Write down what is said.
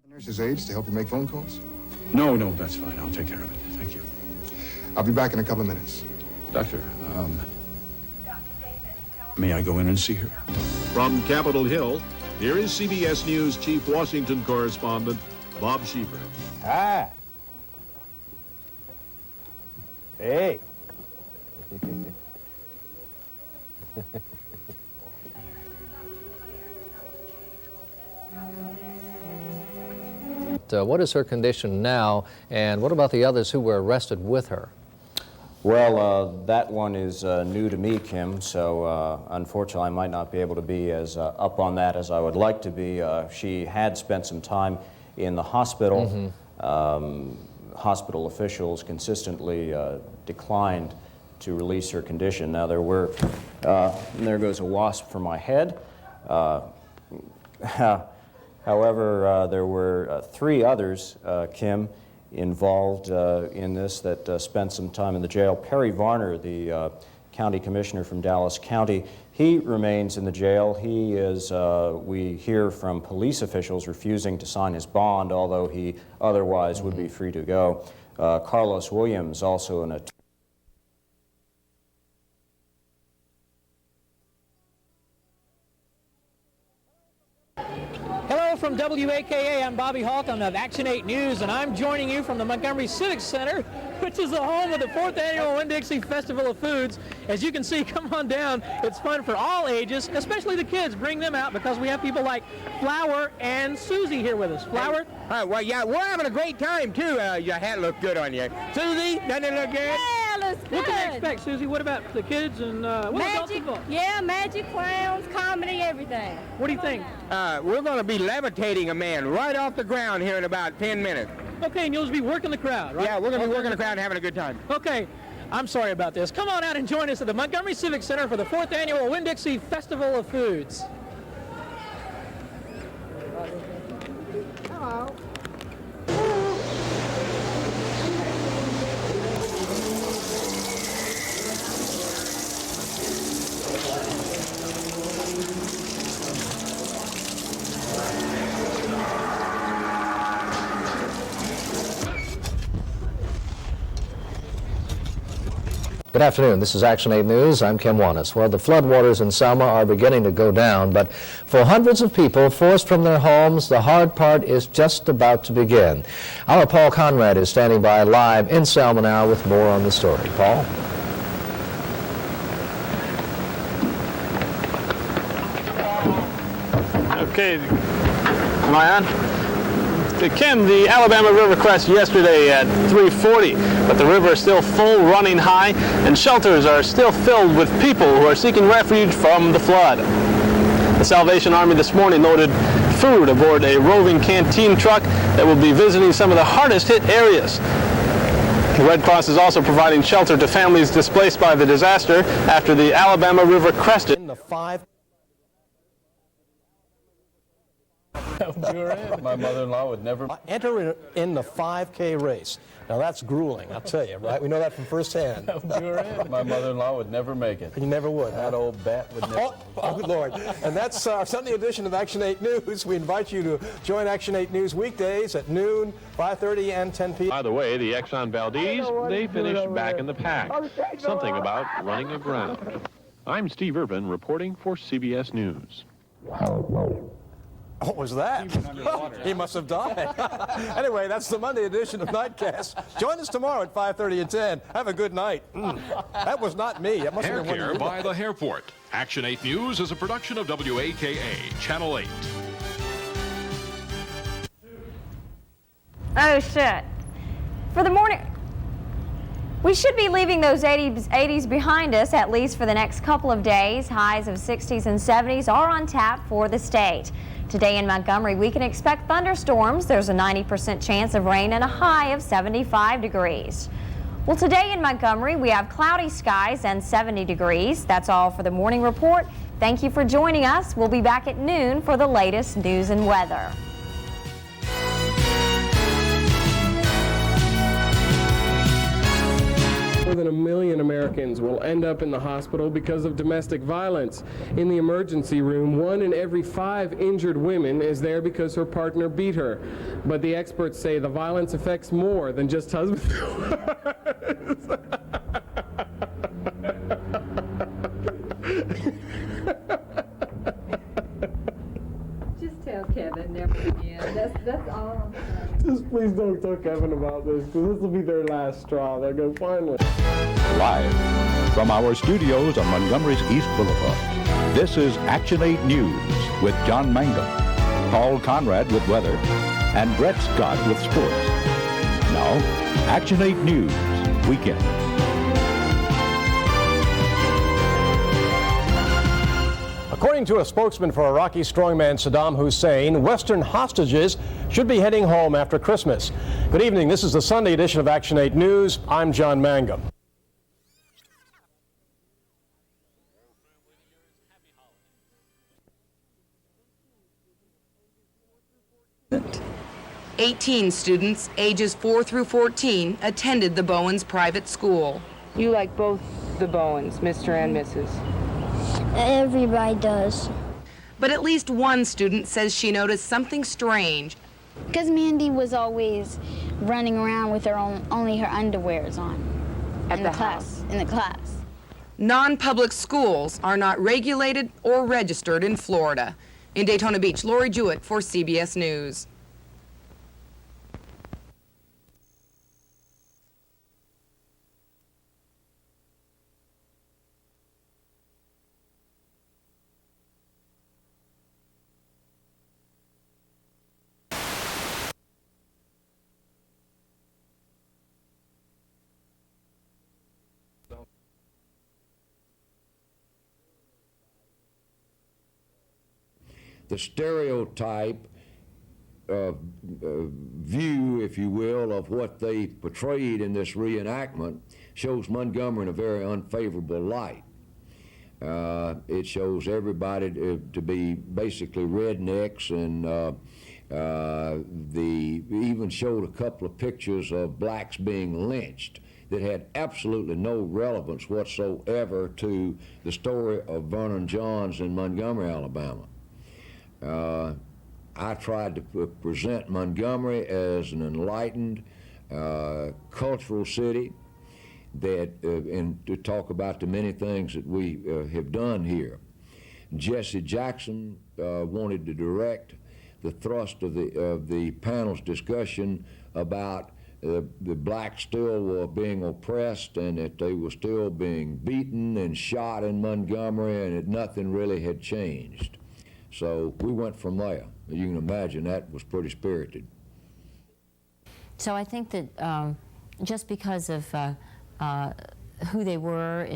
The nurse's aides to help you make phone calls? No, that's fine. I'll take care of it. Thank you. I'll be back in a couple of minutes. Doctor, may I go in and see her? From Capitol Hill, here is CBS News Chief Washington Correspondent Bob Sheeper. Hi. Hey. What is her condition now, and what about the others who were arrested with her? Well, that one is new to me, Kim, so unfortunately I might not be able to be as up on that as I would like to be. She had spent some time in the hospital. Hospital officials consistently declined to release her condition. Now there were, there goes a wasp for my head. However, there were 3 others, Kim, involved in this that spent some time in the jail. Perry Varner, the county commissioner from Dallas County, he remains in the jail. He is, we hear from police officials, refusing to sign his bond, although he otherwise would be free to go. Carlos Williams, also an attorney. From WAKA, I'm Bobby Halcomb of Action 8 News, and I'm joining you from the Montgomery Civic Center, which is the home of the 4th Annual Winn-Dixie Festival of Foods. As you can see, come on down. It's fun for all ages, especially the kids. Bring them out because we have people like Flower and Susie here with us. Flower? Well, yeah, we're having a great time, too. Your hat looked good on you. Susie, doesn't it look good? Yeah, looks good. What can I expect, Susie? What about the kids and magic? Yeah, magic, clowns, comedy, everything. What do you think? We're going to be levitating a man right off the ground here in about 10 minutes. Okay, and you'll just be working the crowd, right? Yeah, we're going to be working the crowd and having a good time. Okay. I'm sorry about this. Come on out and join us at the Montgomery Civic Center for the 4th Annual Winn-Dixie Festival of Foods. Hello. Good afternoon. This is Action 8 News. I'm Kim Wanis. Well, the floodwaters in Selma are beginning to go down, but for hundreds of people forced from their homes, the hard part is just about to begin. Our Paul Conrad is standing by live in Selma now with more on the story. Paul? Okay, am I on? Kim, the Alabama River crest yesterday at 3:40, but the river is still full, running high, and shelters are still filled with people who are seeking refuge from the flood. The Salvation Army this morning loaded food aboard a roving canteen truck that will be visiting some of the hardest hit areas. The Red Cross is also providing shelter to families displaced by the disaster after the Alabama River crested. In the 5. My mother-in-law would never Enter in the 5K race. Now that's grueling, I'll tell you, right? We know that from firsthand. My mother-in-law would never make it. You never would. That old bat would never. Oh, good Lord. And that's our Sunday edition of Action 8 News. We invite you to join Action 8 News weekdays at noon, 5:30, and 10 p.m. By the way, the Exxon Valdez, they finished back in the pack. Something about running aground. I'm Steve Irvin reporting for CBS News. What was that? He must have died. Anyway, that's the Monday edition of Nightcast. Join us tomorrow at 5:30 and 10. Have a good night. That was not me. That must Hair have been Care by the Hairport. Action 8 News is a production of WAKA, Channel 8. Oh, shit. For the morning, we should be leaving those 80s behind us, at least for the next couple of days. Highs of 60s and 70s are on tap for the state. Today in Montgomery, we can expect thunderstorms. There's a 90% chance of rain and a high of 75 degrees. Well, today in Montgomery, we have cloudy skies and 70 degrees. That's all for the morning report. Thank you for joining us. We'll be back at noon for the latest news and weather. More than 1 million Americans will end up in the hospital because of domestic violence. In the emergency room, 1 in every 5 injured women is there because her partner beat her. But the experts say the violence affects more than just husbands. Just tell Kevin never again. That's all I'm saying. Just please don't tell Kevin about this, because this will be their last straw. They'll go, finally. Live from our studios on Montgomery's East Boulevard, this is Action 8 News with John Mangum, Paul Conrad with weather, and Brett Scott with sports. Now, Action 8 News Weekend. According to a spokesman for Iraqi strongman Saddam Hussein, Western hostages should be heading home after Christmas. Good evening. This is the Sunday edition of Action 8 News. I'm John Mangum. "18 students, ages 4 through 14, attended the Bowens private school. You like both the Bowens, Mr. and Mrs.? Everybody does. But at least one student says she noticed something strange. Because Mandy was always running around with only her underwears on. In the class. Non-public schools are not regulated or registered in Florida. In Daytona Beach, Lori Jewett for CBS News. The stereotype view, if you will, of what they portrayed in this reenactment shows Montgomery in a very unfavorable light. It shows everybody to be basically rednecks, and they even showed a couple of pictures of blacks being lynched that had absolutely no relevance whatsoever to the story of Vernon Johns in Montgomery, Alabama. I tried to present Montgomery as an enlightened, cultural city and to talk about the many things that we have done here. Jesse Jackson wanted to direct the thrust of the panel's discussion about the blacks still were being oppressed and that they were still being beaten and shot in Montgomery, and that nothing really had changed. So we went from there. You can imagine that was pretty spirited. So I think that just because of who they were,